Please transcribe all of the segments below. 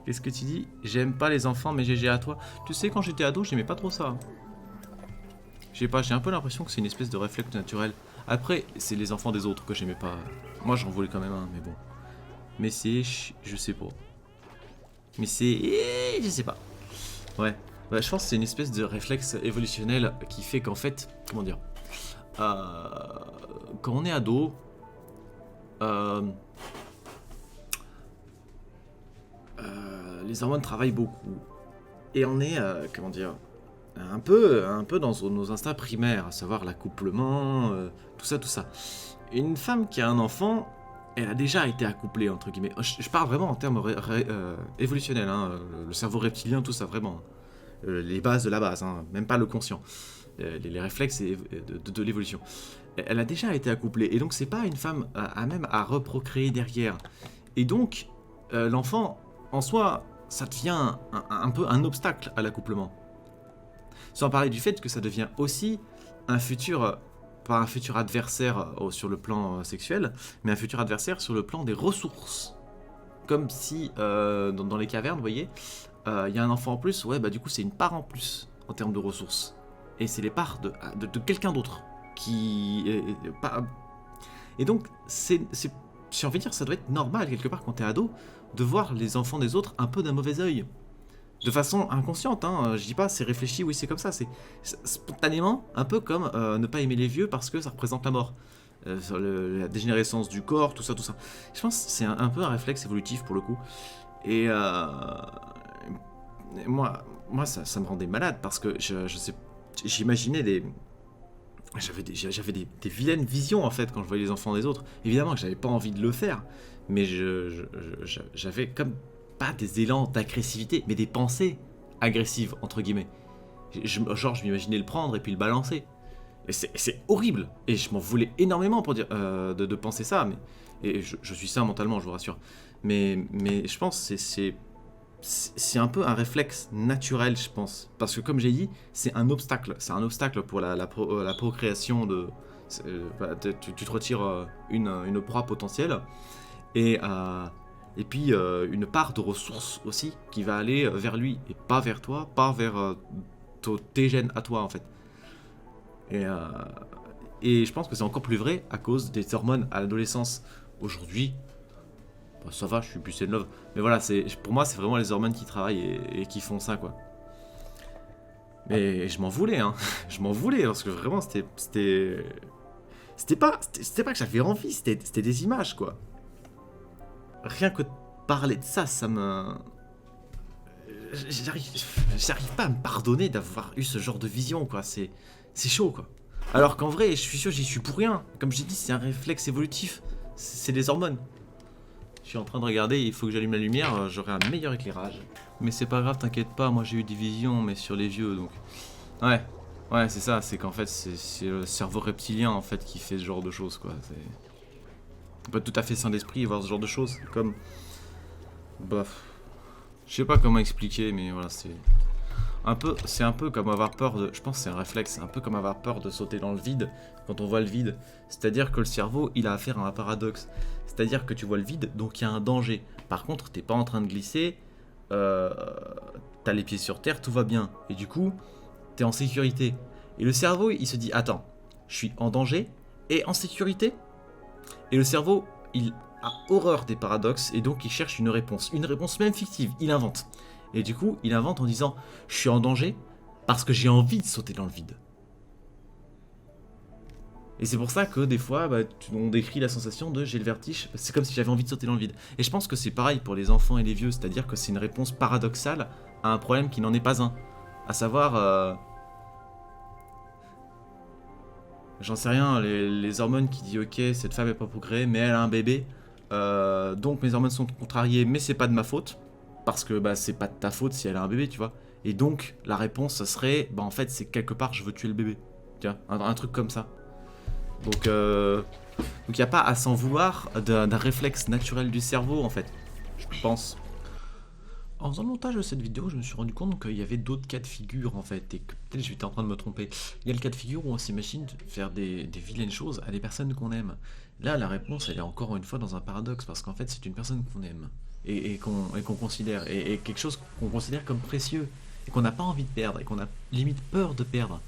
Qu'est-ce que tu dis? J'aime pas les enfants, mais GG à toi. Tu sais, quand j'étais ado, j'aimais pas trop ça. Je sais pas, j'ai un peu l'impression que c'est une espèce de réflexe naturel. Après, c'est les enfants des autres que j'aimais pas. Moi, j'en voulais quand même un, mais bon. Mais c'est... je sais pas. Mais c'est... je sais pas. Ouais. Bah, je pense que c'est une espèce de réflexe évolutionnel qui fait qu'en fait... Comment dire quand on est ado... les hormones travaillent beaucoup. Et on est... comment dire un peu dans nos instincts primaires, à savoir l'accouplement, tout ça, tout ça. Une femme qui a un enfant, elle a déjà été accouplée, entre guillemets. Je parle vraiment en termes évolutionnels, hein, le cerveau reptilien, tout ça, vraiment. Les bases de la base, hein, même pas le conscient. Les réflexes de l'évolution. Elle a déjà été accouplée, et donc c'est pas une femme même à reprocréer derrière. Et donc, l'enfant, en soi, ça devient un peu un obstacle à l'accouplement. Sans parler du fait que ça devient aussi un futur, pas un futur adversaire sur le plan sexuel, mais un futur adversaire sur le plan des ressources. Comme si, dans les cavernes, vous voyez, il y a un enfant en plus, ouais, bah du coup c'est une part en plus en termes de ressources. Et c'est les parts de quelqu'un d'autre qui... Et donc, j'ai envie de dire, ça doit être normal, quelque part, quand t'es ado, de voir les enfants des autres un peu d'un mauvais œil. De façon inconsciente, hein, je dis pas c'est réfléchi, oui c'est comme ça, c'est spontanément, un peu comme ne pas aimer les vieux parce que ça représente la mort. La dégénérescence du corps, tout ça, tout ça. Je pense que c'est un peu un réflexe évolutif pour le coup. Et moi ça me rendait malade parce que je sais, j'imaginais des... J'avais des vilaines visions en fait quand je voyais les enfants des autres. Évidemment que j'avais pas envie de le faire, mais j'avais comme pas des élans d'agressivité, mais des pensées agressives entre guillemets. Genre je m'imaginais le prendre et puis le balancer. Et c'est horrible. Et je m'en voulais énormément pour dire de penser ça. Mais et je suis sain mentalement, je vous rassure. Mais je pense que c'est un peu un réflexe naturel, je pense. Parce que comme j'ai dit, c'est un obstacle. C'est un obstacle pour la procréation de... tu te retires une proie potentielle. Et puis une part de ressources aussi qui va aller vers lui et pas vers toi, pas vers tes gènes à toi en fait. Et je pense que c'est encore plus vrai à cause des hormones à l'adolescence. Aujourd'hui, bah, ça va, je suis plus in love. Mais voilà, pour moi c'est vraiment les hormones qui travaillent et qui font ça quoi. Mais je m'en voulais, hein. Je m'en voulais parce que vraiment c'était pas que j'avais envie, c'était des images quoi. Rien que de parler de ça, ça me... J'arrive pas à me pardonner d'avoir eu ce genre de vision, quoi. C'est chaud, quoi. Alors qu'en vrai, je suis sûr, j'y suis pour rien. Comme j'ai dit, c'est un réflexe évolutif. C'est des hormones. Je suis en train de regarder, il faut que j'allume la lumière, j'aurai un meilleur éclairage. Mais c'est pas grave, t'inquiète pas, moi j'ai eu des visions, mais sur les vieux, donc... Ouais, c'est ça, c'est qu'en fait, c'est le cerveau reptilien, en fait, qui fait ce genre de choses, quoi. On peut être tout à fait sain d'esprit et voir ce genre de choses, comme... Bof. Je sais pas comment expliquer, mais voilà, c'est un peu comme avoir peur de... Je pense que c'est un réflexe, c'est un peu comme avoir peur de sauter dans le vide, quand on voit le vide. C'est-à-dire que le cerveau, il a affaire à un paradoxe. C'est-à-dire que tu vois le vide, donc il y a un danger. Par contre, t'es pas en train de glisser, t'as les pieds sur terre, tout va bien. Et du coup, t'es en sécurité. Et le cerveau, il se dit, attends, je suis en danger et en sécurité. Et le cerveau, il a horreur des paradoxes et donc il cherche une réponse même fictive, il invente. Et du coup, il invente en disant « Je suis en danger parce que j'ai envie de sauter dans le vide ». Et c'est pour ça que des fois, on décrit la sensation de « j'ai le vertige », c'est comme si j'avais envie de sauter dans le vide. Et je pense que c'est pareil pour les enfants et les vieux, c'est-à-dire que c'est une réponse paradoxale à un problème qui n'en est pas un. À savoir... j'en sais rien, les hormones qui disent « Ok, cette femme n'est pas procréée, mais elle a un bébé, donc mes hormones sont contrariées, mais c'est pas de ma faute. » Parce que c'est pas de ta faute si elle a un bébé, tu vois. Et donc, la réponse, ça serait, en fait, c'est quelque part, je veux tuer le bébé. Tu vois, un truc comme ça. Donc, il n'y a pas à s'en vouloir d'un réflexe naturel du cerveau, en fait. Je pense. En faisant le montage de cette vidéo, je me suis rendu compte qu'il y avait d'autres cas de figure, en fait. Et que peut-être j'étais en train de me tromper. Il y a le cas de figure où on s'imagine faire des vilaines choses à des personnes qu'on aime. Là, la réponse, elle est encore une fois dans un paradoxe. Parce qu'en fait, c'est une personne qu'on aime. et qu'on considère, et quelque chose qu'on considère comme précieux, et qu'on n'a pas envie de perdre, et qu'on a limite peur de perdre.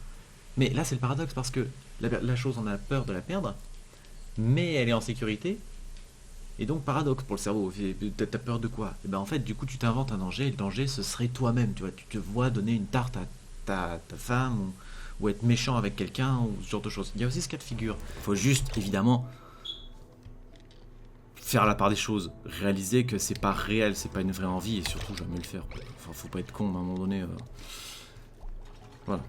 Mais là, c'est le paradoxe, parce que la chose, on a peur de la perdre, mais elle est en sécurité, et donc paradoxe pour le cerveau. T'as peur de quoi? Et ben en fait, du coup, tu t'inventes un danger, et le danger, ce serait toi-même, tu vois. Tu te vois donner une tarte à ta femme, ou être méchant avec quelqu'un, ou ce genre de choses. Il y a aussi ce cas de figure. Il faut juste, évidemment, faire la part des choses, réaliser que c'est pas réel, c'est pas une vraie envie, et surtout jamais le faire, quoi. Enfin, faut pas être con à un moment donné. Voilà.